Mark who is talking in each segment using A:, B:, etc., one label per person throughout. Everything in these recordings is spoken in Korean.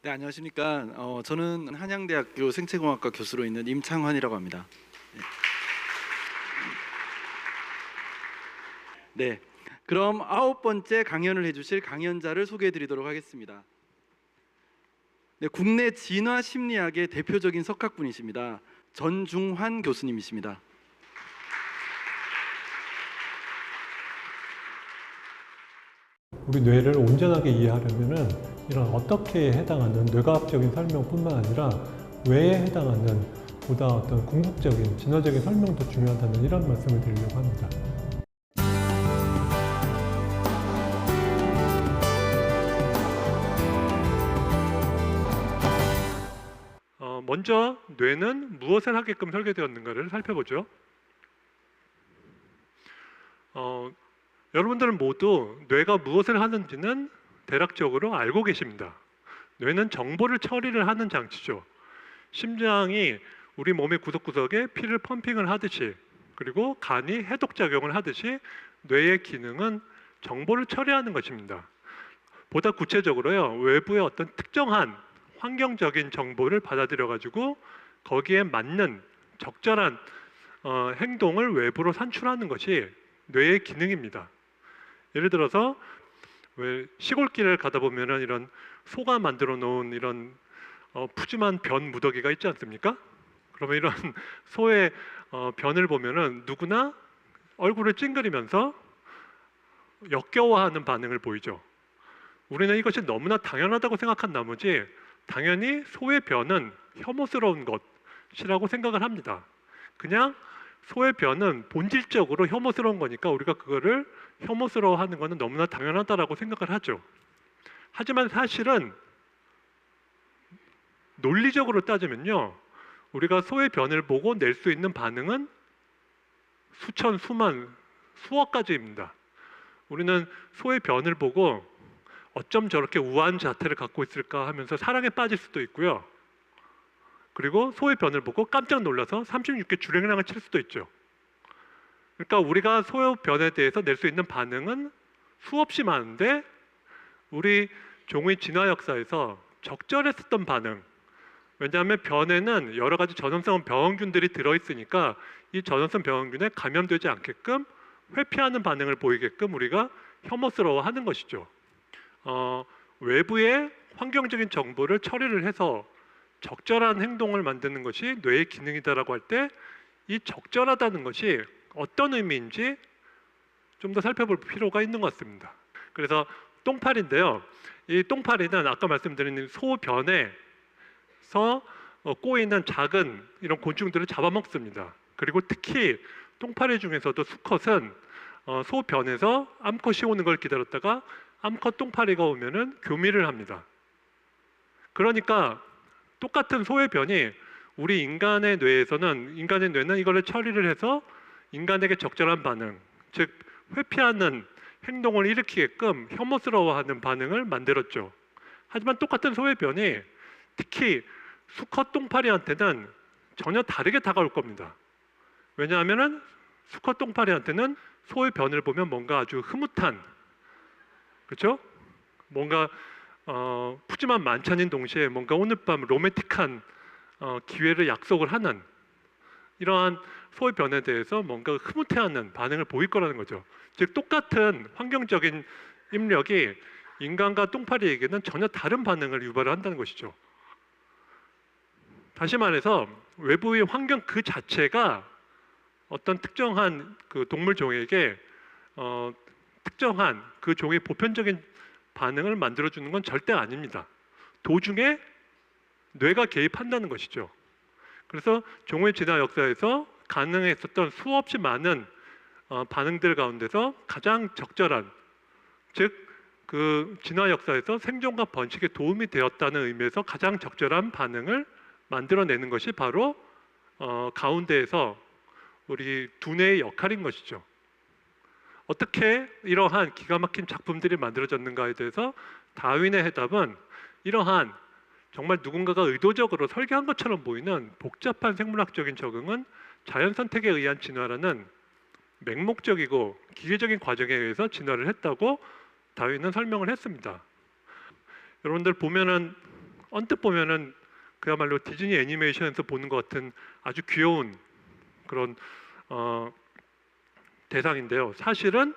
A: 네, 안녕하십니까. 저는 한양대학교 생체공학과 교수로 있는 임창환이라고 합니다. 네, 그럼 9번째 강연을 해주실 강연자를 소개해드리도록 하겠습니다. 네, 국내 진화 심리학의 대표적인 석학분이십니다. 전중환 교수님이십니다.
B: 우리 뇌를 온전하게 이해하려면은 이런 어떻게에 해당하는 뇌과학적인 설명뿐만 아니라 왜에 해당하는 보다 어떤 궁극적인 진화적인 설명도 중요하다는 이런 말씀을 드리려고 합니다. 먼저 뇌는 무엇을 하게끔 설계되었는가를 살펴보죠. 여러분들은 모두 뇌가 무엇을 하는지는 대략적으로 알고 계십니다. 뇌는 정보를 처리를 하는 장치죠. 심장이 우리 몸의 구석구석에 피를 펌핑을 하듯이, 그리고 간이 해독작용을 하듯이 뇌의 기능은 정보를 처리하는 것입니다. 보다 구체적으로요, 외부의 어떤 특정한 환경적인 정보를 받아들여 가지고 거기에 맞는 적절한 행동을 외부로 산출하는 것이 뇌의 기능입니다. 예를 들어서 왜 시골길을 가다 보면은 이런 소가 만들어 놓은 이런 푸짐한 변 무더기가 있지 않습니까? 그러면 이런 소의 변을 보면은 누구나 얼굴을 찡그리면서 역겨워하는 반응을 보이죠. 우리는 이것이 너무나 당연하다고 생각한 나머지 당연히 소의 변은 혐오스러운 것이라고 생각을 합니다. 그냥 소의 변은 본질적으로 혐오스러운 거니까 우리가 그거를 혐오스러워하는 것은 너무나 당연하다라고 생각을 하죠. 하지만 사실은 논리적으로 따지면요, 우리가 소의 변을 보고 낼 수 있는 반응은 수천, 수만, 수억 가지입니다. 우리는 소의 변을 보고 어쩜 저렇게 우아한 자태를 갖고 있을까 하면서 사랑에 빠질 수도 있고요. 그리고 소의 변을 보고 깜짝 놀라서 36개 주랭랑을 칠 수도 있죠. 그러니까 우리가 소의 변에 대해서 낼 수 있는 반응은 수없이 많은데, 우리 종의 진화 역사에서 적절했었던 반응, 왜냐하면 변에는 여러 가지 전염성 병원균들이 들어있으니까 이 전염성 병원균에 감염되지 않게끔 회피하는 반응을 보이게끔 우리가 혐오스러워하는 것이죠. 외부의 환경적인 정보를 처리를 해서 적절한 행동을 만드는 것이 뇌의 기능이다라고 할 때, 이 적절하다는 것이 어떤 의미인지 좀 더 살펴볼 필요가 있는 것 같습니다. 그래서 똥파리인데요, 이 똥파리는 아까 말씀드린 소변에서 꼬이는 작은 이런 곤충들을 잡아먹습니다. 그리고 특히 똥파리 중에서도 수컷은 소변에서 암컷이 오는 걸 기다렸다가 암컷 똥파리가 오면은 교미를 합니다. 그러니까 똑같은 소의 변이 우리 인간의 뇌에서는, 인간의 뇌는 이걸 처리를 해서 인간에게 적절한 반응, 즉 회피하는 행동을 일으키게끔 혐오스러워하는 반응을 만들었죠. 하지만 똑같은 소의 변이 특히 수컷 똥파리한테는 전혀 다르게 다가올 겁니다. 왜냐하면은 수컷 똥파리한테는 소의 변을 보면 뭔가 아주 흐뭇한, 그렇죠? 뭔가 푸짐한 만찬인 동시에 뭔가 오늘 밤 로맨틱한 기회를 약속을 하는, 이러한 소의 변에 대해서 뭔가 흐뭇해하는 반응을 보일 거라는 거죠. 즉 똑같은 환경적인 입력이 인간과 똥파리에게는 전혀 다른 반응을 유발을 한다는 것이죠. 다시 말해서 외부의 환경 그 자체가 어떤 특정한 그 동물 종에게 특정한 그 종의 보편적인 반응을 만들어주는 건 절대 아닙니다. 도중에 뇌가 개입한다는 것이죠. 그래서 종의 진화 역사에서 가능했었던 수없이 많은 반응들 가운데서 가장 적절한, 즉 그 진화 역사에서 생존과 번식에 도움이 되었다는 의미에서 가장 적절한 반응을 만들어내는 것이 바로 가운데에서 우리 두뇌의 역할인 것이죠. 어떻게 이러한 기가 막힌 작품들이 만들어졌는가에 대해서 다윈의 해답은, 이러한 정말 누군가가 의도적으로 설계한 것처럼 보이는 복잡한 생물학적인 적응은 자연 선택에 의한 진화라는 맹목적이고 기계적인 과정에 의해서 진화를 했다고 다윈은 설명을 했습니다. 여러분들 보면은 언뜻 보면은 그야말로 디즈니 애니메이션에서 보는 것 같은 아주 귀여운 그런 대상인데요. 사실은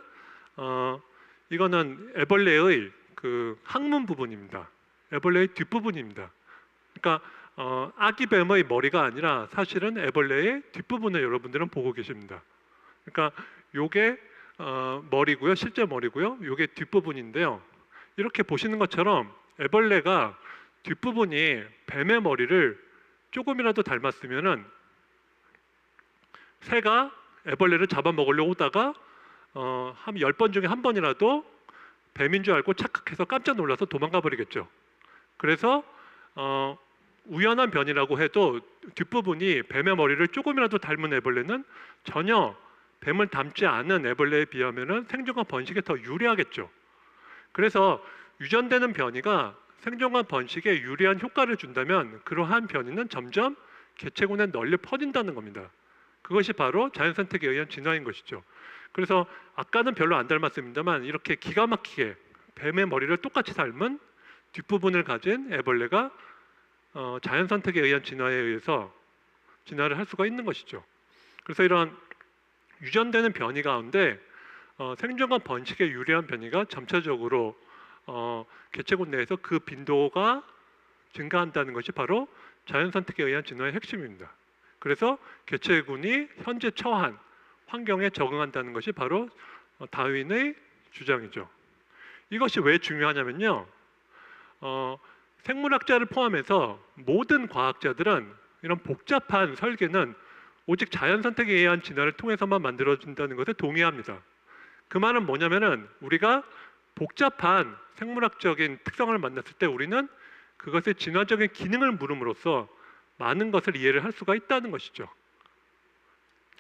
B: 이거는 애벌레의 그 항문 부분입니다. 애벌레의 뒷부분입니다. 그러니까 아기 뱀의 머리가 아니라 사실은 애벌레의 뒷부분을 여러분들은 보고 계십니다. 그러니까 요게 머리고요, 실제 머리고요. 요게 뒷부분인데요. 이렇게 보시는 것처럼 애벌레가 뒷부분이 뱀의 머리를 조금이라도 닮았으면은 새가 애벌레를 잡아먹으려고 오다가 한 10번 중에 한 번이라도 뱀인 줄 알고 착각해서 깜짝 놀라서 도망가 버리겠죠. 그래서 우연한 변이라고 해도 뒷부분이 뱀의 머리를 조금이라도 닮은 애벌레는 전혀 뱀을 닮지 않은 애벌레에 비하면 생존과 번식에 더 유리하겠죠. 그래서 유전되는 변이가 생존과 번식에 유리한 효과를 준다면 그러한 변이는 점점 개체군에 널리 퍼진다는 겁니다. 그것이 바로 자연선택에 의한 진화인 것이죠. 그래서 아까는 별로 안 닮았습니다만 이렇게 기가 막히게 뱀의 머리를 똑같이 닮은 뒷부분을 가진 애벌레가 자연선택에 의한 진화에 의해서 진화를 할 수가 있는 것이죠. 그래서 이런 유전되는 변이 가운데 생존과 번식에 유리한 변이가 점차적으로 개체군 내에서 그 빈도가 증가한다는 것이 바로 자연선택에 의한 진화의 핵심입니다. 그래서 개체군이 현재 처한 환경에 적응한다는 것이 바로 다윈의 주장이죠. 이것이 왜 중요하냐면요. 생물학자를 포함해서 모든 과학자들은 이런 복잡한 설계는 오직 자연선택에 의한 진화를 통해서만 만들어진다는 것에 동의합니다. 그 말은 뭐냐면은 우리가 복잡한 생물학적인 특성을 만났을 때 우리는 그것의 진화적인 기능을 물음으로써 많은 것을 이해를 할 수가 있다는 것이죠.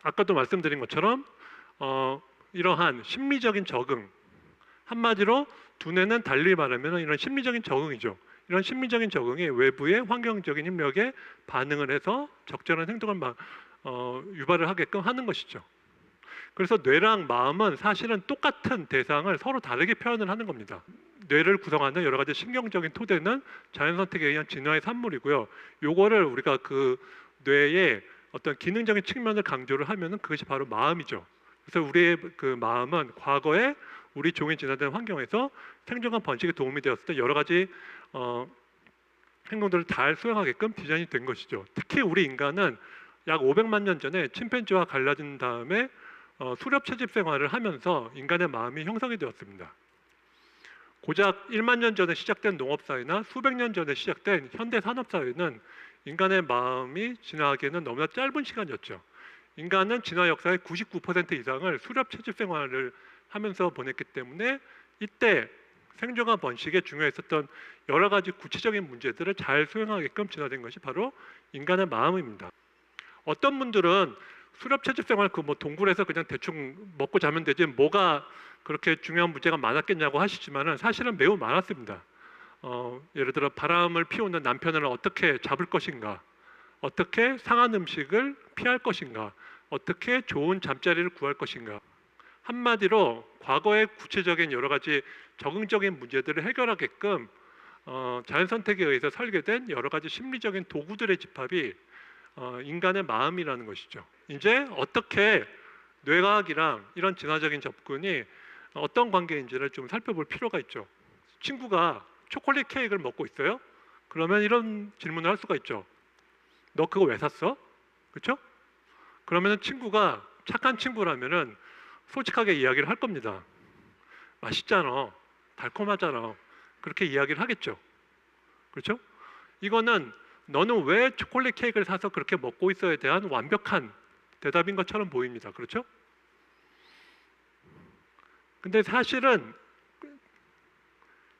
B: 아까도 말씀드린 것처럼 이러한 심리적인 적응, 한마디로 두뇌는 달리 말하면 이런 심리적인 적응이죠. 이런 심리적인 적응이 외부의 환경적인 힘력에 반응을 해서 적절한 행동을 유발을 하게끔 하는 것이죠. 그래서 뇌랑 마음은 사실은 똑같은 대상을 서로 다르게 표현을 하는 겁니다. 뇌를 구성하는 여러 가지 신경적인 토대는 자연선택에 의한 진화의 산물이고요. 요거를 우리가 그 뇌의 어떤 기능적인 측면을 강조를 하면은 그것이 바로 마음이죠. 그래서 우리의 그 마음은 과거에 우리 종이 진화된 환경에서 생존과 번식에 도움이 되었을 때 여러 가지 행동들을 잘 수행하게끔 디자인이 된 것이죠. 특히 우리 인간은 약 500만 년 전에 침팬지와 갈라진 다음에 수렵 채집 생활을 하면서 인간의 마음이 형성이 되었습니다. 고작 1만 년 전에 시작된 농업사회나 수백 년 전에 시작된 현대 산업사회는 인간의 마음이 진화하기에는 너무나 짧은 시간이었죠. 인간은 진화 역사의 99% 이상을 수렵 채집 생활을 하면서 보냈기 때문에 이때 생존과 번식에 중요했었던 여러 가지 구체적인 문제들을 잘 수행하게끔 진화된 것이 바로 인간의 마음입니다. 어떤 분들은 수렵 채집 생활 뭐 동굴에서 그냥 대충 먹고 자면 되지 뭐가 그렇게 중요한 문제가 많았겠냐고 하시지만은 사실은 매우 많았습니다. 예를 들어 바람을 피우는 남편을 어떻게 잡을 것인가, 어떻게 상한 음식을 피할 것인가, 어떻게 좋은 잠자리를 구할 것인가. 한마디로 과거의 구체적인 여러 가지 적응적인 문제들을 해결하게끔 자연선택에 의해서 설계된 여러 가지 심리적인 도구들의 집합이 인간의 마음이라는 것이죠. 이제 어떻게 뇌과학이랑 이런 진화적인 접근이 어떤 관계인지를 좀 살펴볼 필요가 있죠. 친구가 초콜릿 케이크를 먹고 있어요. 그러면 이런 질문을 할 수가 있죠. 너 그거 왜 샀어? 그렇죠? 그러면 친구가 착한 친구라면은 솔직하게 이야기를 할 겁니다. 맛있잖아, 달콤하잖아. 그렇게 이야기를 하겠죠. 그렇죠? 이거는 너는 왜 초콜릿 케이크를 사서 그렇게 먹고 있어에 대한 완벽한 대답인 것처럼 보입니다. 그렇죠? 근데 사실은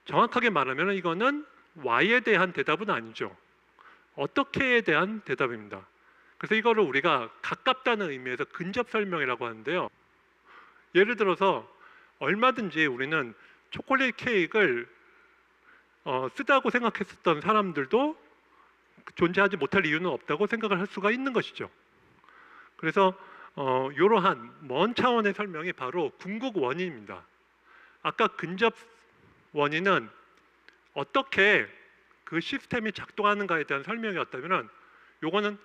B: 정확하게 말하면 이거는 Y에 대한 대답은 아니죠. 어떻게에 대한 대답입니다. 그래서 이거를 우리가 가깝다는 의미에서 근접 설명이라고 하는데요. 예를 들어서 얼마든지 우리는 초콜릿 케이크를 쓰다고 생각했었던 사람들도 존재하지 못할 이유는 없다고 생각을 할 수가 있는 것이죠. 그래서 이러한 먼 차원의 설명이 바로 궁극 원인입니다. 아까 근접 원인은 어떻게 그 시스템이 작동하는가에 대한 설명이었다면은 요거는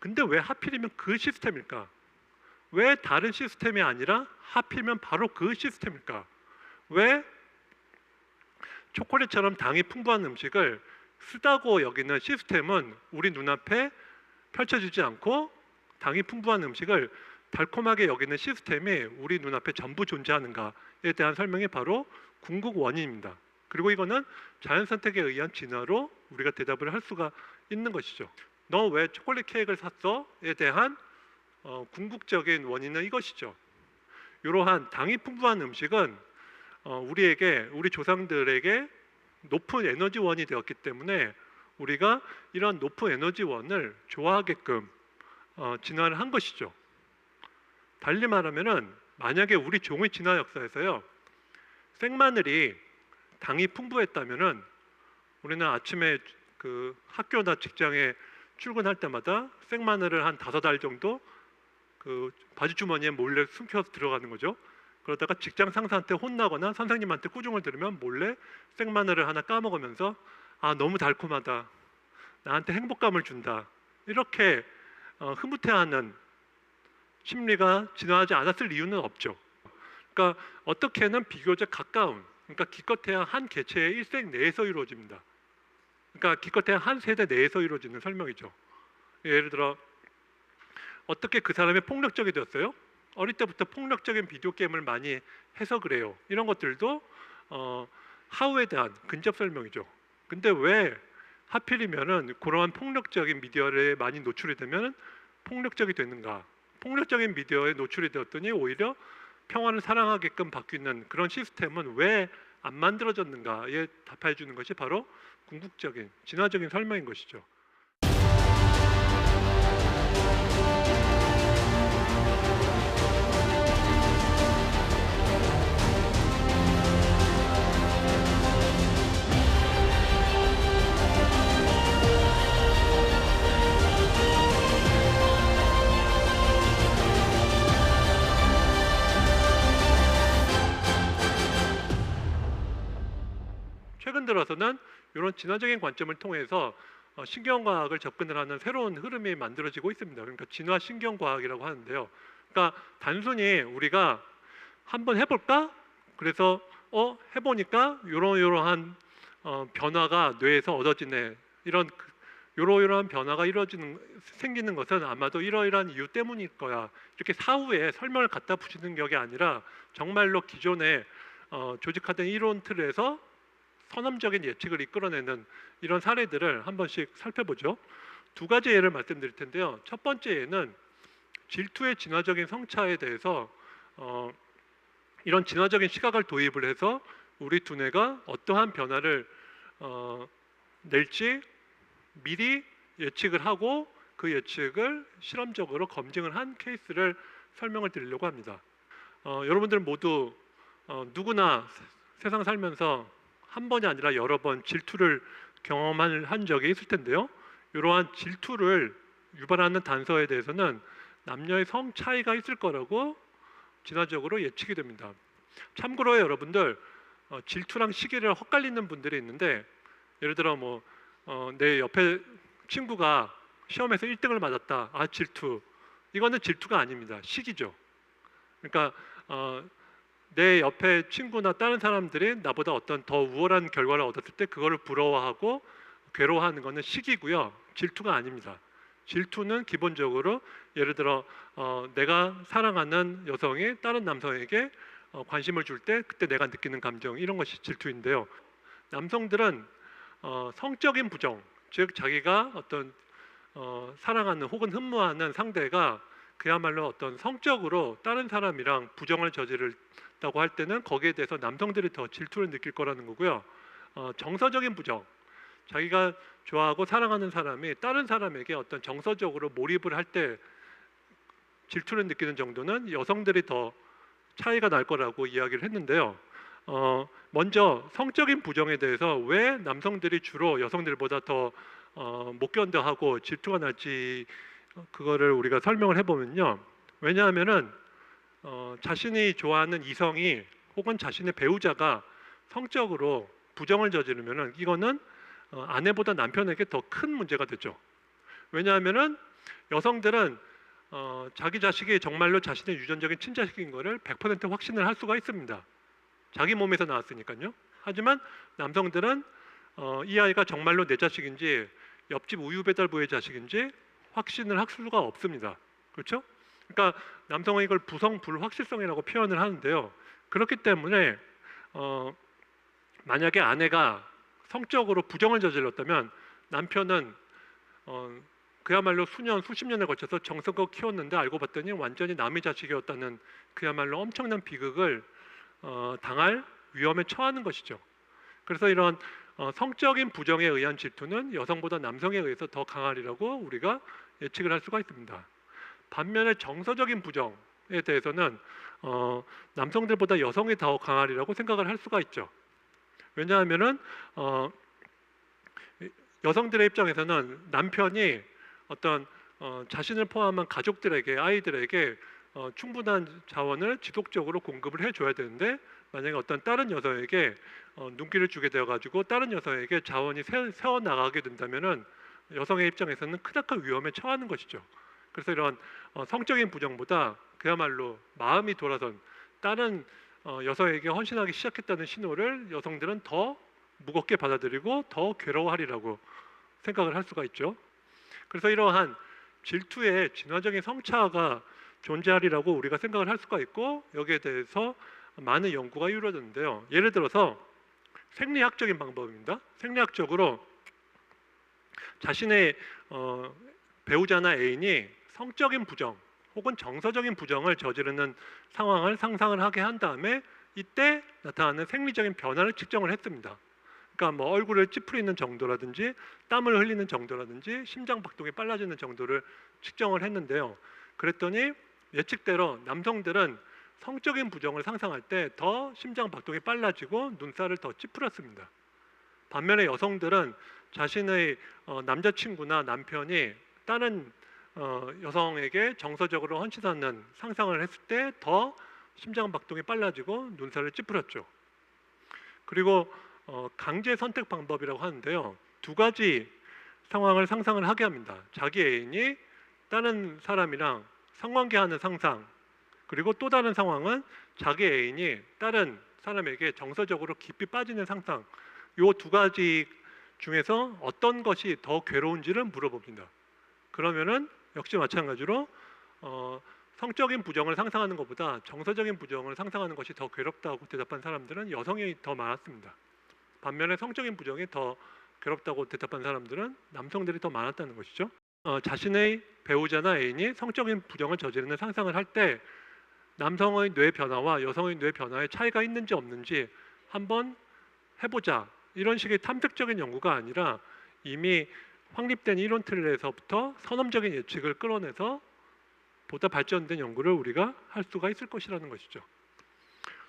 B: 근데 왜 하필이면 그 시스템일까? 왜 다른 시스템이 아니라 하필이면 바로 그 시스템일까? 왜 초콜릿처럼 당이 풍부한 음식을 쓰다고 여기는 시스템은 우리 눈앞에 펼쳐지지 않고 당이 풍부한 음식을 달콤하게 여기는 시스템이 우리 눈앞에 전부 존재하는가에 대한 설명이 바로 궁극 원인입니다. 그리고 이거는 자연 선택에 의한 진화로 우리가 대답을 할 수가 있는 것이죠. 너 왜 초콜릿 케이크를 샀어?에 대한 궁극적인 원인은 이것이죠. 이러한 당이 풍부한 음식은 우리 조상들에게 높은 에너지원이 되었기 때문에 우리가 이런 높은 에너지원을 좋아하게끔 진화를 한 것이죠. 달리 말하면은 만약에 우리 종의 진화 역사에서요 생마늘이 당이 풍부했다면은 우리는 아침에 그 학교나 직장에 출근할 때마다 생마늘을 한 5알 정도 그 바지 주머니에 몰래 숨겨서 들어가는 거죠. 그러다가 직장 상사한테 혼나거나 선생님한테 꾸중을 들으면 몰래 생마늘을 하나 까먹으면서 아 너무 달콤하다, 나한테 행복감을 준다, 이렇게 흐뭇해하는 심리가 진화하지 않았을 이유는 없죠. 그러니까 어떻게는 비교적 가까운, 그러니까 기껏해야 한 개체의 일생 내에서 이루어집니다. 그러니까 기껏해야 한 세대 내에서 이루어지는 설명이죠. 예를 들어 어떻게 그 사람이 폭력적이 되었어요? 어릴 때부터 폭력적인 비디오 게임을 많이 해서 그래요. 이런 것들도 하우에 대한 근접 설명이죠. 근데 왜 하필이면은 그러한 폭력적인 미디어에 많이 노출이 되면 폭력적이 되는가? 폭력적인 미디어에 노출이 되었더니 오히려 평화를 사랑하게끔 바뀌는 그런 시스템은 왜 안 만들어졌는가에 답해 주는 것이 바로 궁극적인 진화적인 설명인 것이죠. 최근 들어서는 이런 진화적인 관점을 통해서 신경과학을 접근을 하는 새로운 흐름이 만들어지고 있습니다. 그러니까 진화 신경과학이라고 하는데요. 그러니까 단순히 우리가 한번 해볼까? 그래서 해보니까 이러이러한 변화가 뇌에서 얻어지네. 이러이러한 변화가 생기는 것은 아마도 이러이러한 이유 때문일 거야. 이렇게 사후에 설명을 갖다 붙이는 격이 아니라 정말로 기존에 조직화된 이론 틀에서 선험적인 예측을 이끌어내는 이런 사례들을 한 번씩 살펴보죠. 두 가지 예를 말씀드릴 텐데요. 첫 번째 예는 질투의 진화적인 성차에 대해서 이런 진화적인 시각을 도입을 해서 우리 두뇌가 어떠한 변화를 낼지 미리 예측을 하고 그 예측을 실험적으로 검증을 한 케이스를 설명을 드리려고 합니다. 여러분들 모두 누구나 세상 살면서 한 번이 아니라 여러 번 질투를 경험한 적이 있을 텐데요. 이러한 질투를 유발하는 단서에 대해서는 남녀의 성 차이가 있을 거라고 진화적으로 예측이 됩니다. 참고로 여러분들 질투랑 시기를 헛갈리는 분들이 있는데 예를 들어 내 옆에 친구가 시험에서 1등을 맞았다. 아 질투. 이거는 질투가 아닙니다. 시기죠. 그러니까 내 옆에 친구나 다른 사람들이 나보다 어떤 더 우월한 결과를 얻었을 때 그거를 부러워하고 괴로워하는 것은 시기고요. 질투가 아닙니다. 질투는 기본적으로 예를 들어 내가 사랑하는 여성이 다른 남성에게 관심을 줄 때 그때 내가 느끼는 감정, 이런 것이 질투인데요. 남성들은 성적인 부정, 즉 자기가 어떤 사랑하는 혹은 흠모하는 상대가 그야말로 어떤 성적으로 다른 사람이랑 부정을 저지르다고 할 때는 거기에 대해서 남성들이 더 질투를 느낄 거라는 거고요. 정서적인 부정, 자기가 좋아하고 사랑하는 사람이 다른 사람에게 어떤 정서적으로 몰입을 할 때 질투를 느끼는 정도는 여성들이 더 차이가 날 거라고 이야기를 했는데요. 먼저 성적인 부정에 대해서 왜 남성들이 주로 여성들보다 더 못 견뎌하고 질투가 날지 그거를 우리가 설명을 해보면요. 왜냐하면은 자신이 좋아하는 이성이 혹은 자신의 배우자가 성적으로 부정을 저지르면은 이거는 아내보다 남편에게 더 큰 문제가 되죠. 왜냐하면은 여성들은 자기 자식이 정말로 자신의 유전적인 친자식인 것을 100% 확신을 할 수가 있습니다. 자기 몸에서 나왔으니까요. 하지만 남성들은 이 아이가 정말로 내 자식인지 옆집 우유 배달부의 자식인지 확신을 할 수가 없습니다. 그렇죠? 그러니까 남성은 이걸 부성 불확실성이라고 표현을 하는데요. 그렇기 때문에 만약에 아내가 성적으로 부정을 저질렀다면 남편은 그야말로 수년 수십 년에 걸쳐서 정성껏 키웠는데 알고 봤더니 완전히 남의 자식이었다는 그야말로 엄청난 비극을 당할 위험에 처하는 것이죠. 그래서 이런 성적인 부정에 의한 질투는 여성보다 남성에 의해서 더 강하리라고 우리가 예측을 할 수가 있습니다. 반면에 정서적인 부정에 대해서는 남성들보다 여성이 더 강하리라고 생각을 할 수가 있죠. 왜냐하면은 여성들의 입장에서는 남편이 어떤 자신을 포함한 가족들에게 아이들에게 충분한 자원을 지속적으로 공급을 해줘야 되는데 만약에 어떤 다른 여성에게 눈길을 주게 되어가지고 다른 여성에게 자원이 새어 나가게 된다면은 여성의 입장에서는 크나큰 위험에 처하는 것이죠. 그래서 이런 성적인 부정보다 그야말로 마음이 돌아선 다른 여성에게 헌신하기 시작했다는 신호를 여성들은 더 무겁게 받아들이고 더 괴로워하리라고 생각을 할 수가 있죠. 그래서 이러한 질투의 진화적인 성차가 존재하리라고 우리가 생각을 할 수가 있고 여기에 대해서 많은 연구가 이루어졌는데요. 예를 들어서 생리학적인 방법입니다. 생리학적으로 자신의 배우자나 애인이 성적인 부정 혹은 정서적인 부정을 저지르는 상황을 상상을 하게 한 다음에 이때 나타나는 생리적인 변화를 측정을 했습니다. 그러니까 뭐 얼굴을 찌푸리는 정도라든지 땀을 흘리는 정도라든지 심장 박동이 빨라지는 정도를 측정을 했는데요. 그랬더니 예측대로 남성들은 성적인 부정을 상상할 때 더 심장 박동이 빨라지고 눈살을 더 찌푸렸습니다. 반면에 여성들은 자신의 남자친구나 남편이 다른 여성에게 정서적으로 헌신하는 상상을 했을 때 더 심장 박동이 빨라지고 눈살을 찌푸렸죠. 그리고 강제 선택 방법이라고 하는데요. 두 가지 상황을 상상을 하게 합니다. 자기 애인이 다른 사람이랑 성관계하는 상상, 그리고 또 다른 상황은 자기 애인이 다른 사람에게 정서적으로 깊이 빠지는 상상. 이 두 가지 중에서 어떤 것이 더 괴로운지를 물어봅니다. 그러면은 역시 마찬가지로 성적인 부정을 상상하는 것보다 정서적인 부정을 상상하는 것이 더 괴롭다고 대답한 사람들은 여성이 더 많았습니다. 반면에 성적인 부정이 더 괴롭다고 대답한 사람들은 남성들이 더 많았다는 것이죠. 자신의 배우자나 애인이 성적인 부정을 저지르는 상상을 할 때 남성의 뇌 변화와 여성의 뇌 변화에 차이가 있는지 없는지 한번 해보자, 이런 식의 탐색적인 연구가 아니라 이미 확립된 이론 틀에서부터 선험적인 예측을 끌어내서 보다 발전된 연구를 우리가 할 수가 있을 것이라는 것이죠.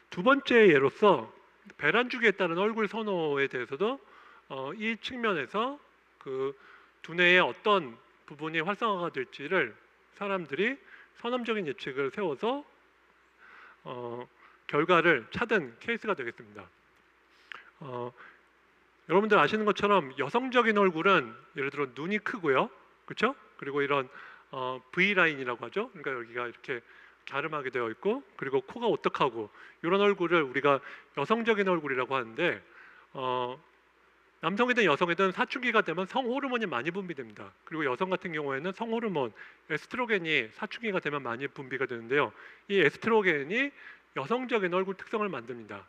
B: 두 번째 예로서 배란주기에 따른 얼굴 선호에 대해서도 이 측면에서 그 두뇌의 어떤 부분이 활성화가 될지를 사람들이 선험적인 예측을 세워서 결과를 찾은 케이스가 되겠습니다. 여러분들 아시는 것처럼 여성적인 얼굴은 예를 들어 눈이 크고요, 그렇죠? 그리고 이런 V 라인이라고 하죠. 그러니까 여기가 이렇게 갸름하게 되어 있고, 그리고 코가 오떡하고, 이런 얼굴을 우리가 여성적인 얼굴이라고 하는데, 남성이든 여성이든 사춘기가 되면 성호르몬이 많이 분비됩니다. 그리고 여성 같은 경우에는 성호르몬 에스트로겐이 사춘기가 되면 많이 분비가 되는데요. 이 에스트로겐이 여성적인 얼굴 특성을 만듭니다.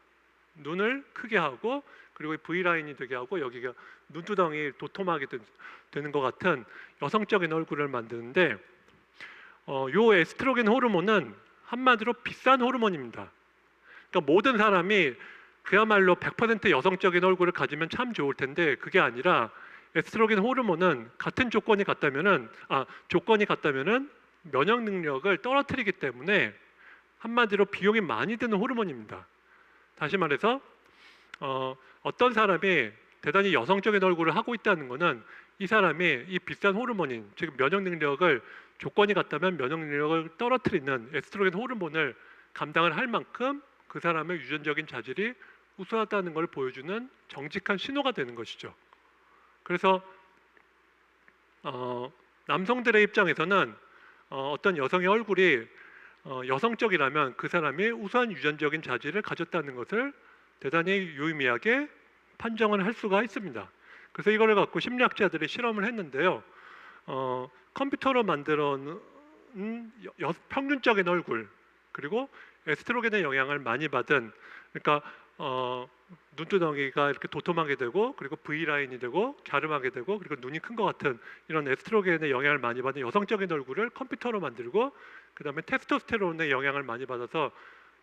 B: 눈을 크게 하고, 그리고 V 라인이 되게 하고, 여기가 눈두덩이 도톰하게 되는 것 같은 여성적인 얼굴을 만드는데, 요 에스트로겐 호르몬은 한마디로 비싼 호르몬입니다. 그러니까 모든 사람이 그야말로 100% 여성적인 얼굴을 가지면 참 좋을 텐데, 그게 아니라 에스트로겐 호르몬은 같은 조건이 같다면은 면역 능력을 떨어뜨리기 때문에 한마디로 비용이 많이 드는 호르몬입니다. 다시 말해서 어떤 사람이 대단히 여성적인 얼굴을 하고 있다는 것은 이 사람이 이 비싼 호르몬인, 즉 면역 능력을, 조건이 같다면 면역 능력을 떨어뜨리는 에스트로겐 호르몬을 감당을 할 만큼 그 사람의 유전적인 자질이 우수하다는 걸 보여주는 정직한 신호가 되는 것이죠. 그래서 남성들의 입장에서는 어떤 여성의 얼굴이 여성적이라면 그 사람이 우수한 유전적인 자질을 가졌다는 것을 대단히 유의미하게 판정을 할 수가 있습니다. 그래서 이거를 갖고 심리학자들이 실험을 했는데요. 컴퓨터로 만들어 놓은 평균적인 얼굴, 그리고 에스트로겐의 영향을 많이 받은, 그러니까 눈두덩이가 이렇게 도톰하게 되고, 그리고 V 라인이 되고, 갸름하게 되고, 그리고 눈이 큰 것 같은 이런 에스트로겐의 영향을 많이 받은 여성적인 얼굴을 컴퓨터로 만들고, 그 다음에 테스토스테론의 영향을 많이 받아서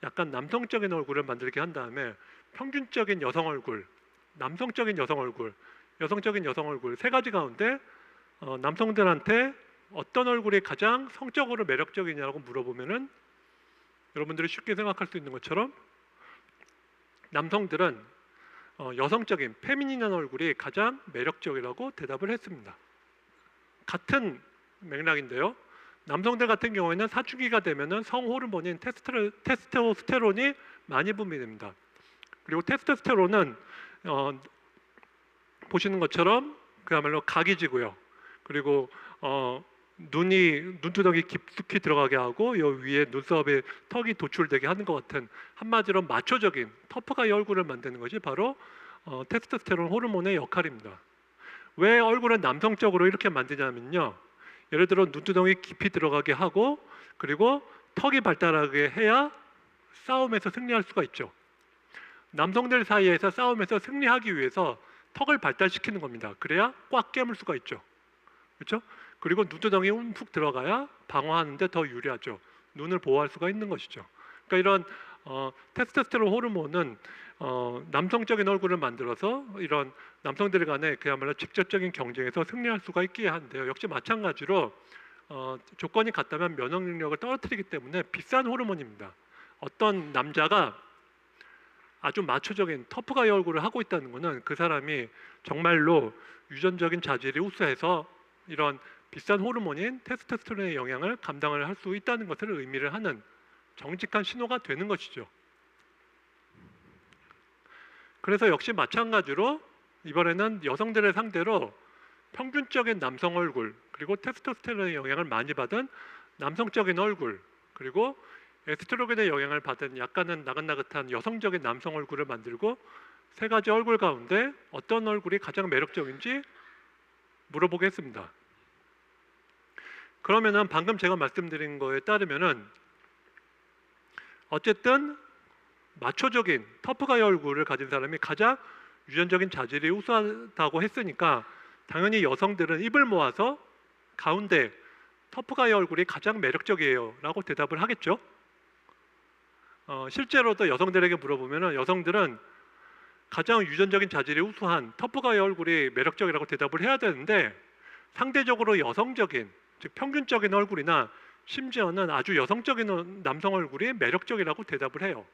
B: 약간 남성적인 얼굴을 만들게 한 다음에 평균적인 여성 얼굴, 남성적인 여성 얼굴, 여성적인 여성 얼굴 세 가지 가운데 남성들한테 어떤 얼굴이 가장 성적으로 매력적이냐고 물어보면은 여러분들이 쉽게 생각할 수 있는 것처럼 남성들은 여성적인 페미닌한 얼굴이 가장 매력적이라고 대답을 했습니다. 같은 맥락인데요. 남성들 같은 경우에는 사춘기가 되면은 성호르몬인 테스토스테론이 많이 분비됩니다. 그리고 테스토스테론은 보시는 것처럼 그야말로 각이 지고요. 그리고 눈두덩이 깊숙이 들어가게 하고 요 위에 눈썹에 턱이 도출되게 하는 것 같은, 한마디로 마초적인 터프가이 얼굴을 만드는 것이 바로 테스토스테론 호르몬의 역할입니다. 왜 얼굴을 남성적으로 이렇게 만드냐면요. 예를 들어 눈두덩이 깊이 들어가게 하고, 그리고 턱이 발달하게 해야 싸움에서 승리할 수가 있죠. 남성들 사이에서 싸움에서 승리하기 위해서 턱을 발달시키는 겁니다. 그래야 꽉 깨물 수가 있죠. 그렇죠? 그리고 눈두덩이 움푹 들어가야 방어하는데 더 유리하죠. 눈을 보호할 수가 있는 것이죠. 그러니까 이런 테스토스테론 호르몬은 남성적인 얼굴을 만들어서 이런 남성들 간에 그야말로 직접적인 경쟁에서 승리할 수가 있게 한데요. 역시 마찬가지로 조건이 같다면 면역 능력을 떨어뜨리기 때문에 비싼 호르몬입니다. 어떤 남자가 아주 마초적인 터프가이 얼굴을 하고 있다는 것은 그 사람이 정말로 유전적인 자질이 우수해서 이런 비싼 호르몬인 테스토스테론의 영향을 감당을 할 수 있다는 것을 의미를 하는 정직한 신호가 되는 것이죠. 그래서 역시 마찬가지로 이번에는 여성들을 상대로 평균적인 남성 얼굴, 그리고 테스토스테론의 영향을 많이 받은 남성적인 얼굴, 그리고 에스트로겐의 영향을 받은 약간은 나긋나긋한 여성적인 남성 얼굴을 만들고 세 가지 얼굴 가운데 어떤 얼굴이 가장 매력적인지 물어보겠습니다. 그러면은 방금 제가 말씀드린 거에 따르면은 어쨌든 마초적인 터프가이 얼굴을 가진 사람이 가장 유전적인 자질이 우수하다고 했으니까 당연히 여성들은 입을 모아서 가운데 터프가이 얼굴이 가장 매력적이에요 라고 대답을 하겠죠. 실제로도 여성들에게 물어보면 여성들은 가장 유전적인 자질이 우수한 터프가이 얼굴이 매력적이라고 대답을 해야 되는데 상대적으로 여성적인, 즉 평균적인 얼굴이나 심지어는 아주 여성적인 남성 얼굴이 매력적이라고 대답을 해요.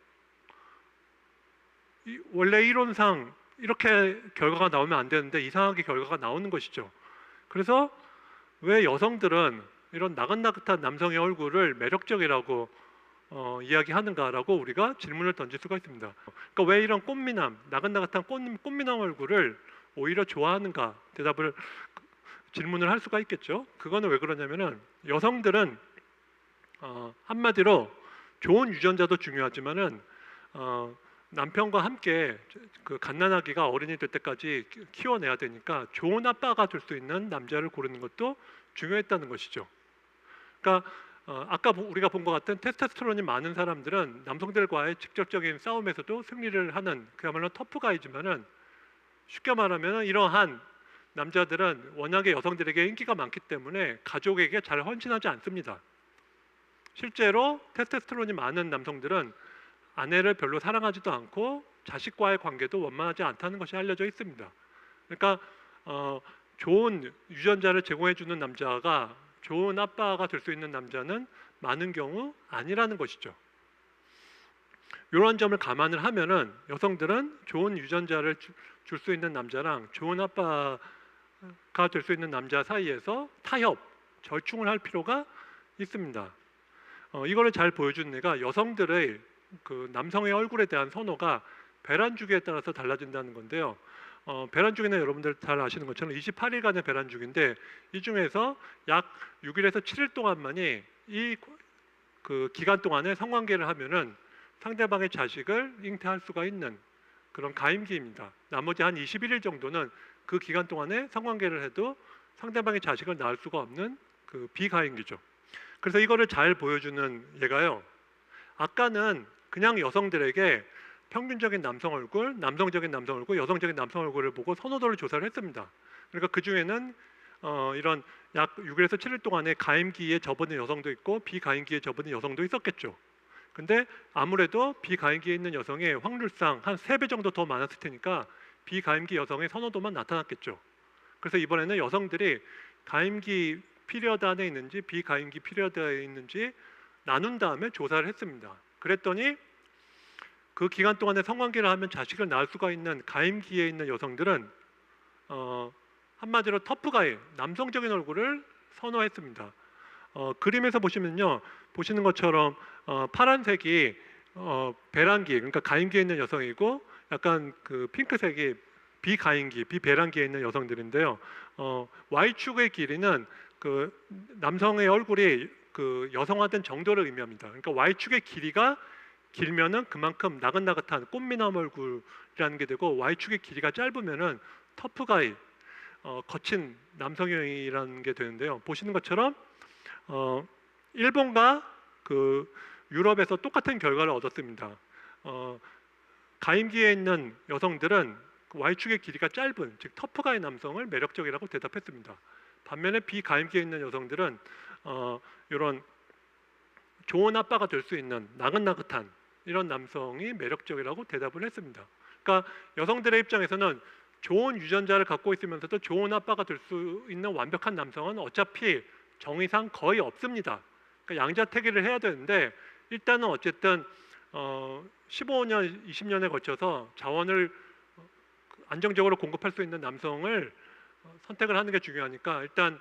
B: 원래 이론상 이렇게 결과가 나오면 안 되는데 이상하게 결과가 나오는 것이죠. 그래서 왜 여성들은 이런 나긋나긋한 남성의 얼굴을 매력적이라고 이야기하는가라고 우리가 질문을 던질 수가 있습니다. 그러니까 왜 이런 꽃미남, 나긋나긋한 꽃미남 얼굴을 오히려 좋아하는가 질문을 할 수가 있겠죠. 그거는 왜 그러냐면은 여성들은 한마디로 좋은 유전자도 중요하지만은 남편과 함께 그 갓난아기가 어른이 될 때까지 키워내야 되니까 좋은 아빠가 될 수 있는 남자를 고르는 것도 중요했다는 것이죠. 그러니까 아까 우리가 본 것 같은 테스토스테론이 많은 사람들은 남성들과의 직접적인 싸움에서도 승리를 하는 그야말로 터프가이지만은 쉽게 말하면 이러한 남자들은 워낙에 여성들에게 인기가 많기 때문에 가족에게 잘 헌신하지 않습니다. 실제로 테스토스테론이 많은 남성들은 아내를 별로 사랑하지도 않고 자식과의 관계도 원만하지 않다는 것이 알려져 있습니다. 그러니까 좋은 유전자를 제공해주는 남자가 좋은 아빠가 될 수 있는 남자는 많은 경우 아니라는 것이죠. 이런 점을 감안을 하면은 여성들은 좋은 유전자를 줄 수 있는 남자랑 좋은 아빠가 될 수 있는 남자 사이에서 타협, 절충을 할 필요가 있습니다. 이거를 잘 보여준 예가 여성들의 그 남성의 얼굴에 대한 선호가 배란 주기에 따라서 달라진다는 건데요. 배란 중에는 여러분들 잘 아시는 것처럼 28일간의 배란 중인데 이 중에서 약 6일에서 7일 동안만이 그 기간 동안에 성관계를 하면은 상대방의 자식을 잉태할 수가 있는 그런 가임기입니다. 나머지 한 21일 정도는 그 기간 동안에 성관계를 해도 상대방의 자식을 낳을 수가 없는 그 비가임기죠. 그래서 이거를 잘 보여주는 예가요. 아까는 그냥 여성들에게 평균적인 남성 얼굴, 남성적인 남성 얼굴, 여성적인 남성 얼굴을 보고 선호도를 조사를 했습니다. 그러니까 그 중에는 이런 약 6일에서 7일 동안에 가임기에 접어든 여성도 있고 비가임기에 접어든 여성도 있었겠죠. 근데 아무래도 비가임기에 있는 여성의 확률상 한 3배 정도 더 많았을 테니까 비가임기 여성의 선호도만 나타났겠죠. 그래서 이번에는 여성들이 가임기 피리어드 안에 있는지 비가임기 피리어드에 있는지 나눈 다음에 조사를 했습니다. 그랬더니 그 기간 동안에 성관계를 하면 자식을 낳을 수가 있는 가임기에 있는 여성들은 한마디로 터프가이, 남성적인 얼굴을 선호했습니다. 그림에서 보시면요, 보시는 것처럼 파란색이 배란기, 그러니까 가임기에 있는 여성이고, 약간 그 핑크색이 비가임기, 비배란기에 있는 여성들인데요. Y축의 길이는 그 남성의 얼굴이 그 여성화된 정도를 의미합니다. 그러니까 Y축의 길이가 길면은 그만큼 나긋나긋한 꽃미남 얼굴이라는 게 되고, Y축의 길이가 짧으면은 터프가이, 거친 남성형이라는 게 되는데요. 보시는 것처럼 일본과 그 유럽에서 똑같은 결과를 얻었습니다. 가임기에 있는 여성들은 Y축의 길이가 짧은, 즉 터프가이 남성을 매력적이라고 대답했습니다. 반면에 비가임기에 있는 여성들은 이런 좋은 아빠가 될 수 있는 나긋나긋한 이런 남성이 매력적이라고 대답을 했습니다. 그러니까 여성들의 입장에서는 좋은 유전자를 갖고 있으면서도 좋은 아빠가 될 수 있는 완벽한 남성은 어차피 정의상 거의 없습니다. 그러니까 양자택일을 해야 되는데 일단은 어쨌든 15년, 20년에 거쳐서 자원을 안정적으로 공급할 수 있는 남성을 선택을 하는 게 중요하니까 일단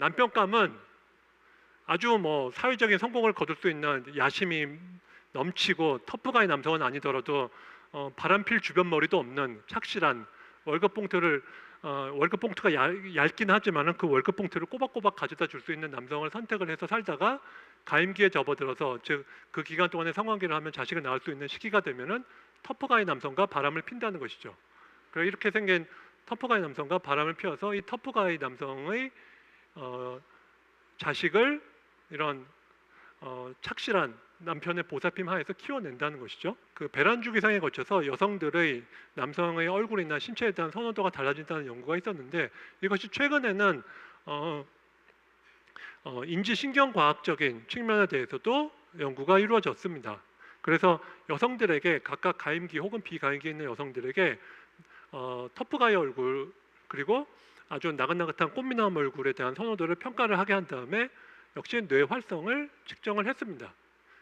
B: 남편감은 아주 뭐 사회적인 성공을 거둘 수 있는 야심이 넘치고 터프가이 남성은 아니더라도 바람필 주변 머리도 없는 착실한 월급 봉투가 얇긴 하지만은 그 월급 봉투를 꼬박꼬박 가져다 줄 수 있는 남성을 선택을 해서 살다가 가임기에 접어들어서 즉 그 기간 동안에 성관계를 하면 자식을 낳을 수 있는 시기가 되면은 터프가이 남성과 바람을 핀다는 것이죠. 그래서 이렇게 생긴 터프가이 남성과 바람을 피워서 이 터프가이 남성의 자식을 이런 착실한 남편의 보살핌 하에서 키워낸다는 것이죠. 그 배란 주기상에 거쳐서 여성들의 남성의 얼굴이나 신체에 대한 선호도가 달라진다는 연구가 있었는데 이것이 최근에는 인지신경과학적인 측면에 대해서도 연구가 이루어졌습니다. 그래서 여성들에게 각각 가임기 혹은 비가임기에 있는 여성들에게 터프가이 얼굴 그리고 아주 나긋나긋한 꽃미남 얼굴에 대한 선호도를 평가를 하게 한 다음에 역시 뇌 활성을 측정을 했습니다.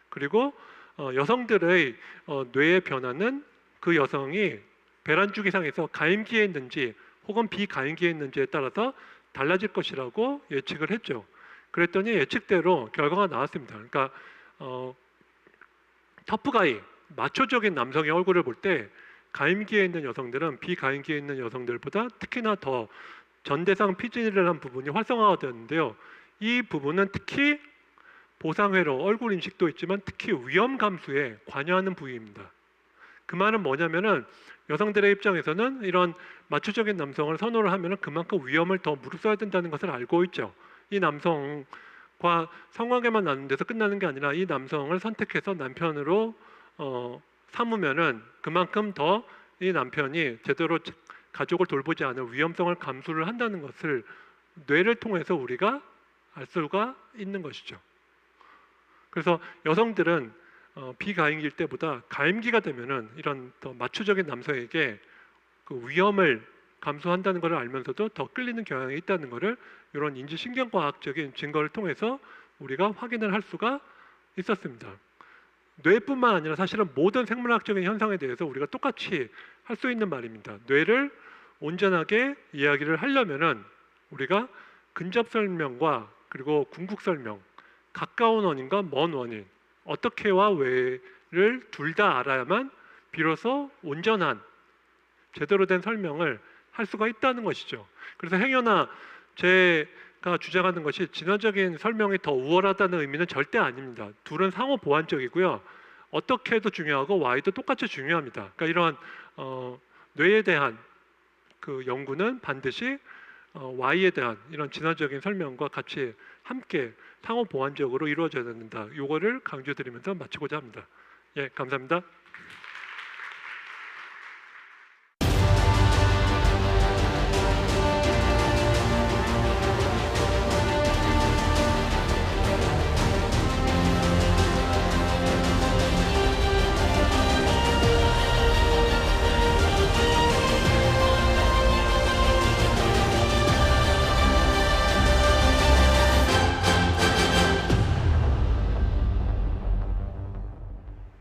B: 그리고 여성들의 뇌의 변화는 그 여성이 배란 주기상에서 가임기에 있는지 혹은 비가임기에 있는지에 따라서 달라질 것이라고 예측을 했죠. 그랬더니 예측대로 결과가 나왔습니다. 그러니까 터프가이, 마초적인 남성의 얼굴을 볼 때 가임기에 있는 여성들은 비가임기에 있는 여성들보다 특히나 더 전대상 피지랄한 부분이 활성화가 되었는데요. 이 부분은 특히 보상회로 얼굴 인식도 있지만 특히 위험 감수에 관여하는 부위입니다. 그 말은 뭐냐면은 여성들의 입장에서는 이런 마초적인 남성을 선호를 하면은 그만큼 위험을 더 무릅써야 된다는 것을 알고 있죠. 이 남성과 성관계만 나눈 데서 끝나는 게 아니라 이 남성을 선택해서 남편으로 삼으면은 그만큼 더 이 남편이 제대로 가족을 돌보지 않을 위험성을 감수를 한다는 것을 뇌를 통해서 우리가 알 수가 있는 것이죠. 그래서 여성들은 비가임기일 때보다 가임기가 되면은 이런 더 마초적인 남성에게 그 위험을 감수한다는 것을 알면서도 더 끌리는 경향이 있다는 것을 이런 인지신경과학적인 증거를 통해서 우리가 확인을 할 수가 있었습니다. 뇌뿐만 아니라 사실은 모든 생물학적인 현상에 대해서 우리가 똑같이 할 수 있는 말입니다. 뇌를 온전하게 이야기를 하려면은 우리가 근접 설명과 그리고 궁극 설명, 가까운 원인과 먼 원인, 어떻게와 왜를 둘 다 알아야만 비로소 온전한 제대로 된 설명을 할 수가 있다는 것이죠. 그래서 행여나 제가 주장하는 것이 진화적인 설명이 더 우월하다는 의미는 절대 아닙니다. 둘은 상호 보완적이고요. 어떻게 해도 중요하고 Y도 똑같이 중요합니다. 그러니까 이런 뇌에 대한 그 연구는 반드시 Y에 대한 이런 진화적인 설명과 같이 함께 상호 보완적으로 이루어져야 된다. 요거를 강조드리면서 마치고자 합니다. 예, 감사합니다.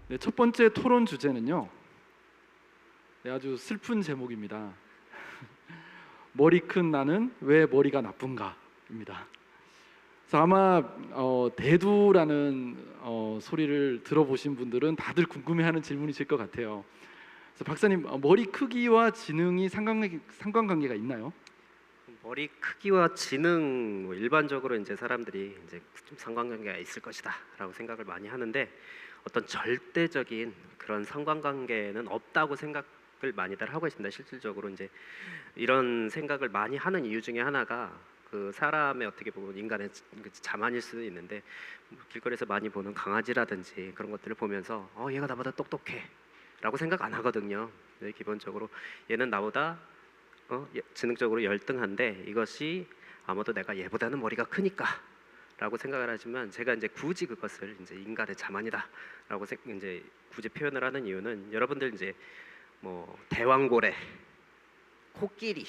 A: 네, 첫 번째 토론 주제는요. 네, 아주 슬픈 제목입니다. 머리 큰 나는 왜 머리가 나쁜가입니다. 그래서 아마 대두라는 소리를 들어보신 분들은 다들 궁금해하는 질문이실 것 같아요. 그래서 박사님, 머리 크기와 지능이 상관관계가 있나요?
C: 머리 크기와 지능 뭐 일반적으로 이제 사람들이 이제 좀 상관관계가 있을 것이다라고 생각을 많이 하는데 어떤 절대적인 그런 상관관계는 없다고 생각을 많이들 하고 있습니다. 실질적으로 이제 이런 생각을 많이 하는 이유 중에 하나가 그 사람의 어떻게 보면 인간의 자만일 수도 있는데 길거리에서 많이 보는 강아지라든지 그런 것들을 보면서 얘가 나보다 똑똑해라고 생각 안 하거든요. 네, 기본적으로 얘는 나보다 지능적으로 열등한데 이것이 아마도 내가 얘보다는 머리가 크니까 라고 생각을 하지만 제가 이제 굳이 그것을 이제 인간의 자만이다라고 이제 굳이 표현을 하는 이유는 여러분들 이제 뭐 대왕고래, 코끼리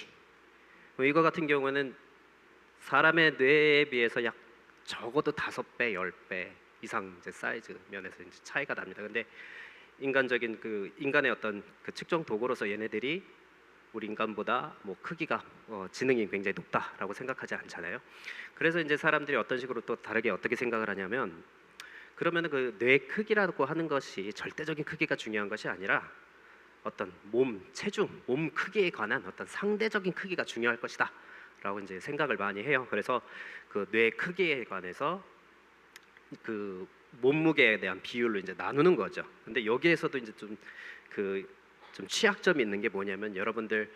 C: 뭐 이거 같은 경우는 사람의 뇌에 비해서 약 적어도 5배, 10배 이상 이제 사이즈 면에서 이제 차이가 납니다. 근데 인간적인 그 인간의 어떤 그 측정 도구로서 얘네들이 우리 인간보다 뭐 크기가 지능이 굉장히 높다라고 생각하지 않잖아요. 그래서 이제 사람들이 어떤 식으로 또 다르게 어떻게 생각을 하냐면 그러면은 그 뇌 크기라고 하는 것이 절대적인 크기가 중요한 것이 아니라 어떤 몸 체중, 몸 크기에 관한 어떤 상대적인 크기가 중요할 것이다라고 이제 생각을 많이 해요. 그래서 그 뇌 크기에 관해서 그 몸무게에 대한 비율로 이제 나누는 거죠. 근데 여기에서도 이제 좀 취약점이 있는 게 뭐냐면 여러분들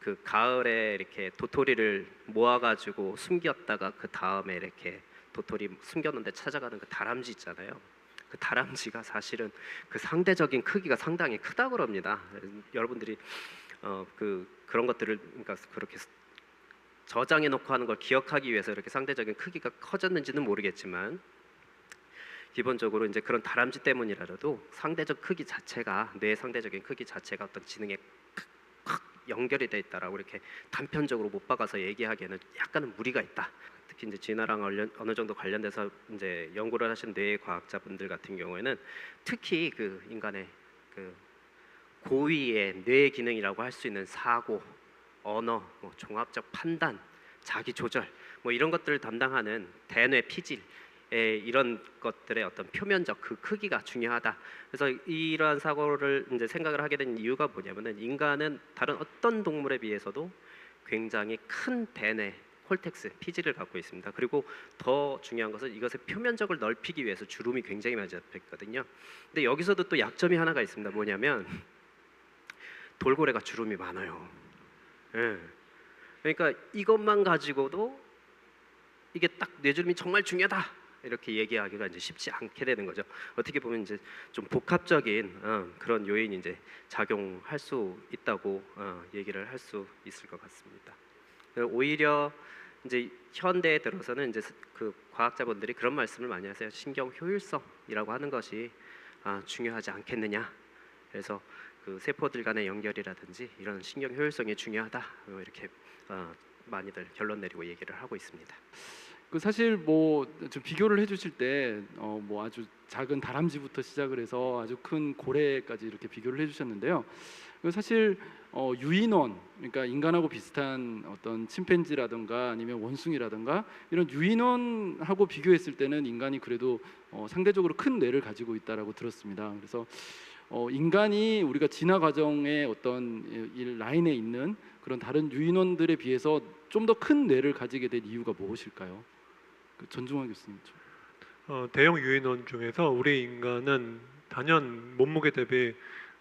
C: 그 가을에 이렇게 도토리를 모아가지고 숨겼다가 그 다음에 이렇게 도토리 숨겼는데 찾아가는 그 다람쥐 있잖아요. 그 다람쥐가 사실은 그 상대적인 크기가 상당히 크다고 그럽니다. 여러분들이 그런 것들을 그러니까 그렇게 저장해 놓고 하는 걸 기억하기 위해서 이렇게 상대적인 크기가 커졌는지는 모르겠지만 기본적으로 이제 그런 다람쥐 때문이라도 상대적 크기 자체가 뇌의 상대적인 크기 자체가 어떤 지능에 확 연결이 돼 있다라고 이렇게 단편적으로 못 박아서 얘기하기에는 약간은 무리가 있다. 특히 이제 진화랑 어느 정도 관련돼서 이제 연구를 하신 뇌 과학자분들 같은 경우에는 특히 그 인간의 그 고위의 뇌 기능이라고 할 수 있는 사고, 언어, 뭐 종합적 판단, 자기 조절 뭐 이런 것들을 담당하는 대뇌 피질 이런 것들의 어떤 표면적 그 크기가 중요하다. 그래서 이러한 사고를 이제 생각을 하게 된 이유가 뭐냐면은 인간은 다른 어떤 동물에 비해서도 굉장히 큰 대뇌 콜텍스 피질을 갖고 있습니다. 그리고 더 중요한 것은 이것의 표면적을 넓히기 위해서 주름이 굉장히 많이 잡혀 있거든요. 근데 여기서도 또 약점이 하나가 있습니다. 뭐냐면 돌고래가 주름이 많아요. 예. 그러니까 이것만 가지고도 이게 딱 뇌주름이 정말 중요하다. 이렇게 얘기하기가 이제 쉽지 않게 되는 거죠. 어떻게 보면 이제 좀 복합적인 그런 요인이 이제 작용할 수 있다고 얘기를 할 수 있을 것 같습니다. 오히려 이제 현대에 들어서는 이제 그 과학자분들이 그런 말씀을 많이 하세요. 신경 효율성이라고 하는 것이 중요하지 않겠느냐. 그래서 그 세포들 간의 연결이라든지 이런 신경 효율성이 중요하다. 이렇게 많이들 결론 내리고 얘기를 하고 있습니다.
A: 그 사실 뭐 좀 비교를 해주실 때 뭐 아주 작은 다람쥐부터 시작을 해서 아주 큰 고래까지 이렇게 비교를 해주셨는데요. 그 사실 유인원, 그러니까 인간하고 비슷한 어떤 침팬지라든가 아니면 원숭이라든가 이런 유인원하고 비교했을 때는 인간이 그래도 상대적으로 큰 뇌를 가지고 있다라고 들었습니다. 그래서 인간이 우리가 진화 과정의 어떤 이 라인에 있는 그런 다른 유인원들에 비해서 좀 더 큰 뇌를 가지게 된 이유가 무엇일까요? 전중환 교수님 좀.
B: 대형 유인원 중에서 우리 인간은 단연 몸무게 대비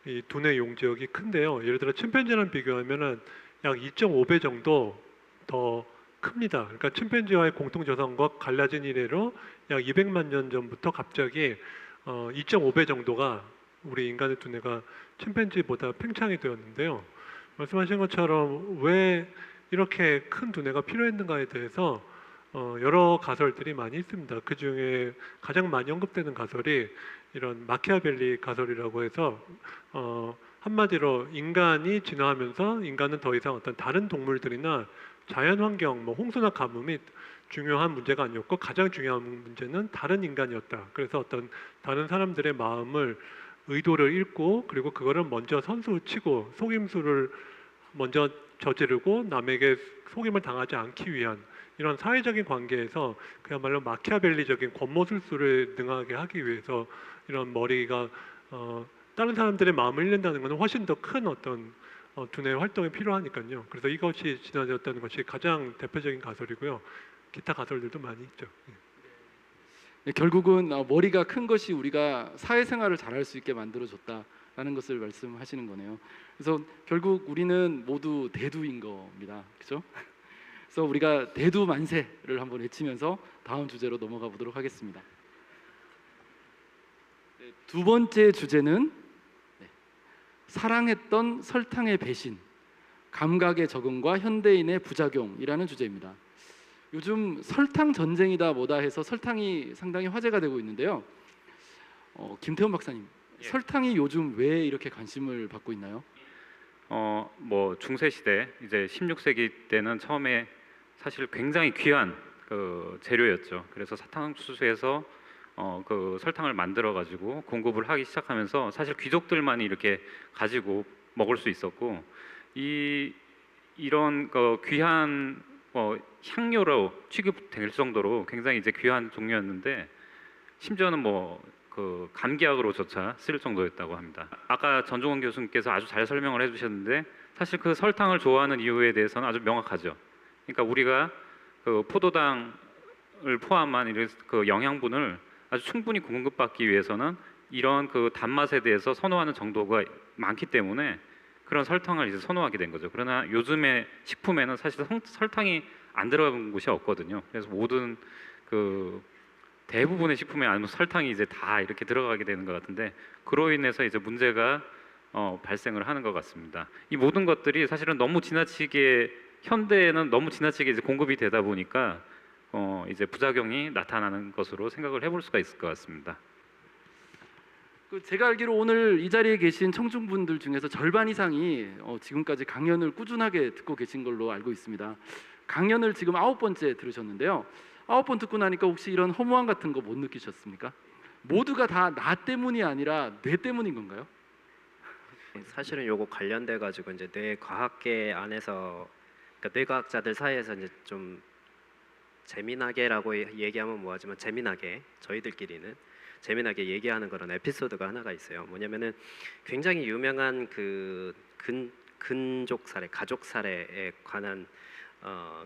B: 이 두뇌 용지역이 큰데요. 예를 들어 침팬지랑 비교하면은 약 2.5배 정도 더 큽니다. 그러니까 침팬지와의 공통 조상과 갈라진 이래로 약 200만 년 전부터 갑자기 2.5배 정도가 우리 인간의 두뇌가 침팬지보다 팽창이 되었는데요. 말씀하신 것처럼 왜 이렇게 큰 두뇌가 필요했는가에 대해서 여러 가설들이 많이 있습니다. 그 중에 가장 많이 언급되는 가설이 이런 마키아벨리 가설이라고 해서 한마디로 인간이 진화하면서 인간은 더 이상 어떤 다른 동물들이나 자연 환경, 뭐 홍수나 가뭄이 중요한 문제가 아니었고 가장 중요한 문제는 다른 인간이었다. 그래서 어떤 다른 사람들의 마음을 의도를 읽고 그리고 그거를 먼저 선수치고 속임수를 먼저 저지르고 남에게 속임을 당하지 않기 위한 이런 사회적인 관계에서 그야말로 마키아벨리적인 권모술수를 능하게 하기 위해서 이런 머리가 다른 사람들의 마음을 읽는다는 것은 훨씬 더 큰 어떤 두뇌 활동이 필요하니까요. 그래서 이것이 진화되었다는 것이 가장 대표적인 가설이고요. 기타 가설들도 많이 있죠.
A: 네, 결국은 머리가 큰 것이 우리가 사회생활을 잘할 수 있게 만들어줬다라는 것을 말씀하시는 거네요. 그래서 결국 우리는 모두 대두인 겁니다. 그렇죠? 그래서 우리가 대두 만세를 한번 외치면서 다음 주제로 넘어가 보도록 하겠습니다. 네, 두 번째 주제는 사랑했던 설탕의 배신, 감각의 적응과 현대인의 부작용이라는 주제입니다. 요즘 설탕 전쟁이다 뭐다 해서 설탕이 상당히 화제가 되고 있는데요. 김태훈 박사님, 설탕이 요즘 왜 이렇게 관심을 받고 있나요?
D: 뭐 중세 시대 이제 16세기 때는 처음에 사실 굉장히 귀한 그 재료였죠. 그래서 사탕수수에서 그 설탕을 만들어 가지고 공급을 하기 시작하면서 사실 귀족들만이 이렇게 가지고 먹을 수 있었고 이런 그 귀한 향료로 취급될 정도로 굉장히 이제 귀한 종류였는데 심지어는 뭐 그 감기약으로조차 쓸 정도였다고 합니다. 아까 전종원 교수님께서 아주 잘 설명을 해주셨는데 사실 그 설탕을 좋아하는 이유에 대해서는 아주 명확하죠. 그러니까 우리가 그 포도당을 포함한 이런 그 영양분을 아주 충분히 공급받기 위해서는 이런 그 단맛에 대해서 선호하는 정도가 많기 때문에 그런 설탕을 이제 선호하게 된 거죠. 그러나 요즘의 식품에는 사실 설탕이 안 들어간 곳이 없거든요. 그래서 모든 그 대부분의 식품에 아니면 설탕이 이제 다 이렇게 들어가게 되는 것 같은데 그로 인해서 이제 문제가 발생을 하는 것 같습니다. 이 모든 것들이 사실은 너무 지나치게 현대에는 너무 지나치게 이제 공급이 되다 보니까 이제 부작용이 나타나는 것으로 생각을 해볼 수가 있을 것 같습니다.
A: 제가 알기로 오늘 이 자리에 계신 청중분들 중에서 절반 이상이 지금까지 강연을 꾸준하게 듣고 계신 걸로 알고 있습니다. 강연을 지금 9번째 들으셨는데요. 9번 듣고 나니까 혹시 이런 허무함 같은 거 못 느끼셨습니까? 모두가 다 나 때문이 아니라 뇌 때문인 건가요?
C: 사실은 요거 관련돼 가지고 이제 뇌과학계 안에서 그러니까 뇌과학자들 사이에서 이제 좀 재미나게라고 얘기하면 뭐하지만 재미나게 저희들끼리는 재미나게 얘기하는 그런 에피소드가 하나가 있어요. 뭐냐면은 굉장히 유명한 그 근족 사례, 가족 사례에 관한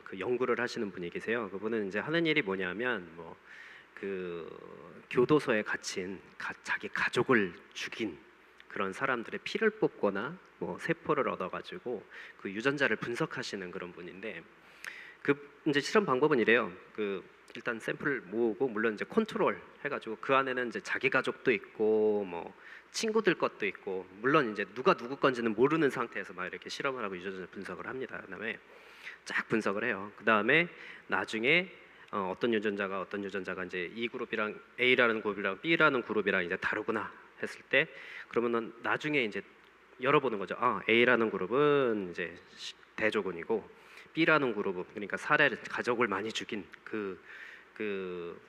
C: 그 연구를 하시는 분이 계세요. 그분은 이제 하는 일이 뭐냐면 뭐 그 교도소에 갇힌 자기 가족을 죽인 그런 사람들의 피를 뽑거나 뭐 세포를 얻어가지고 그 유전자를 분석하시는 그런 분인데 그 이제 실험 방법은 이래요. 그 일단 샘플을 모으고 물론 이제 컨트롤 해가지고 그 안에는 이제 자기 가족도 있고 뭐 친구들 것도 있고 물론 이제 누가 누구 건지는 모르는 상태에서 막 이렇게 실험을 하고 유전자 분석을 합니다. 그다음에 쫙 분석을 해요. 그다음에 나중에 어떤 유전자가 이제 이 그룹이랑 A라는 그룹이랑 B라는 그룹이랑 이제 다르구나 했을 때 그러면은 나중에 이제 열어보는 거죠. A라는 그룹은 이제 대조군이고 B라는 그룹은 그러니까 가족을 많이 죽인 그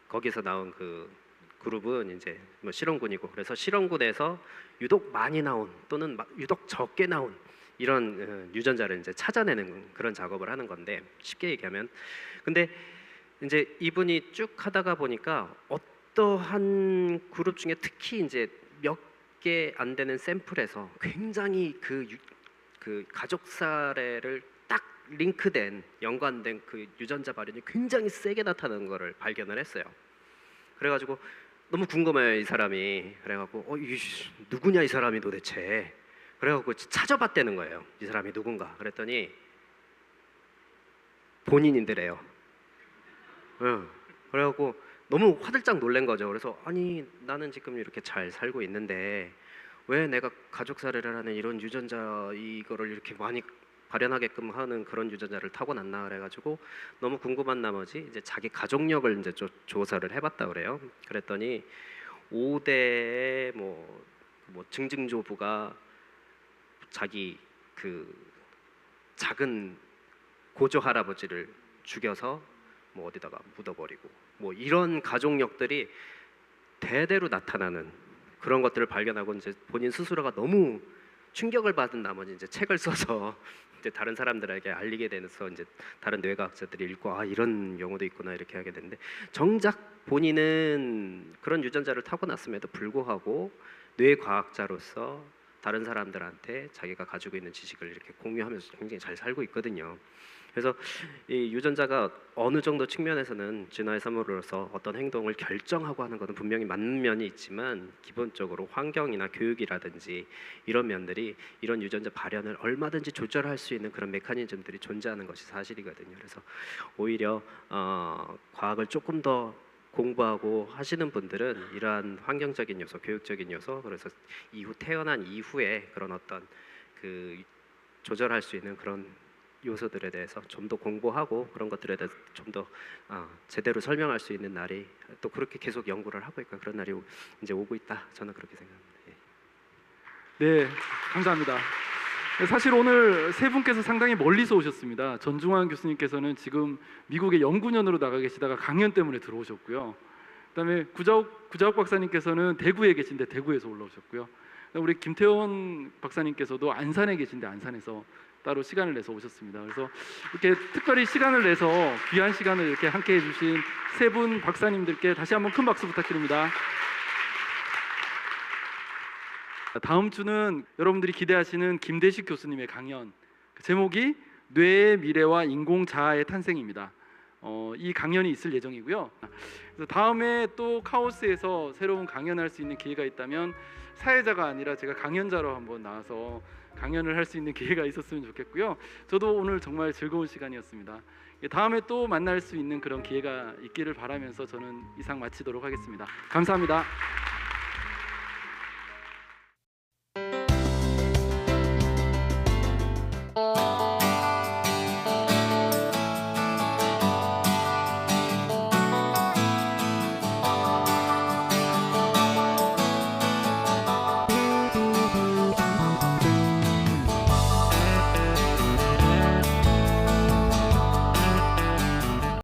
C: 거기서 나온 그 그룹은 이제 뭐 실험군이고 그래서 실험군에서 유독 많이 나온 또는 유독 적게 나온 이런 유전자를 이제 찾아내는 그런 작업을 하는 건데 쉽게 얘기하면 근데 이제 이분이 쭉 하다가 보니까 어떠한 그룹 중에 특히 이제 몇 100개 안 되는 샘플에서 굉장히 그 가족 사례를 딱 링크된 연관된 그 유전자 발현이 굉장히 세게 나타나는 거를 발견을 했어요. 그래가지고 너무 궁금해요, 이 사람이. 그래갖고 누구냐 이 사람이 도대체. 그래갖고 찾아봤다는 거예요, 이 사람이 누군가. 그랬더니 본인인데래요. 그래갖고 너무 화들짝 놀란 거죠. 그래서 아니 나는 지금 이렇게 잘 살고 있는데 왜 내가 가족 사례를 하는 이런 유전자 이거를 이렇게 많이 발현하게끔 하는 그런 유전자를 타고났나 그래가지고 너무 궁금한 나머지 이제 자기 가족력을 이제 조사를 해봤다 그래요. 그랬더니 5대의 뭐 증증조부가 자기 그 작은 고조 할아버지를 죽여서 뭐 어디다가 묻어버리고 뭐 이런 가족력들이 대대로 나타나는 그런 것들을 발견하고 이제 본인 스스로가 너무 충격을 받은 나머지 이제 책을 써서 이제 다른 사람들에게 알리게 돼서 이제 다른 뇌과학자들이 읽고 아 이런 경우도 있구나 이렇게 하게 되는데 정작 본인은 그런 유전자를 타고났음에도 불구하고 뇌과학자로서 다른 사람들한테 자기가 가지고 있는 지식을 이렇게 공유하면서 굉장히 잘 살고 있거든요. 그래서 이 유전자가 어느 정도 측면에서는 진화의 산물로서 어떤 행동을 결정하고 하는 것은 분명히 맞는 면이 있지만 기본적으로 환경이나 교육이라든지 이런 면들이 이런 유전자 발현을 얼마든지 조절할 수 있는 그런 메커니즘들이 존재하는 것이 사실이거든요. 그래서 오히려 과학을 조금 더 공부하고 하시는 분들은 이러한 환경적인 요소, 교육적인 요소, 그래서 이후 태어난 이후에 그런 어떤 그 조절할 수 있는 그런 요소들에 대해서 좀 더 공부하고 그런 것들에 대해서 좀 더 제대로 설명할 수 있는 날이 또 그렇게 계속 연구를 하고 있고 그런 날이 이제 오고 있다. 저는 그렇게 생각합니다. 예.
A: 네, 감사합니다. 사실 오늘 세 분께서 상당히 멀리서 오셨습니다. 전중환 교수님께서는 지금 미국에 연구년으로 나가 계시다가 강연 때문에 들어오셨고요. 그다음에 구자욱 박사님께서는 대구에 계신데 대구에서 올라오셨고요. 우리 김태원 박사님께서도 안산에 계신데 안산에서 따로 시간을 내서 오셨습니다. 그래서 이렇게 특별히 시간을 내서 귀한 시간을 이렇게 함께 해주신 세 분 박사님들께 다시 한번 큰 박수 부탁드립니다. 다음 주는 여러분들이 기대하시는 김대식 교수님의 강연, 제목이 뇌의 미래와 인공자아의 탄생입니다. 이 강연이 있을 예정이고요. 그래서 다음에 또 카오스에서 새로운 강연할 수 있는 기회가 있다면 사회자가 아니라 제가 강연자로 한번 나와서 강연을 할 수 있는 기회가 있었으면 좋겠고요. 저도 오늘 정말 즐거운 시간이었습니다. 다음에 또 만날 수 있는 그런 기회가 있기를 바라면서 저는 이상 마치도록 하겠습니다. 감사합니다.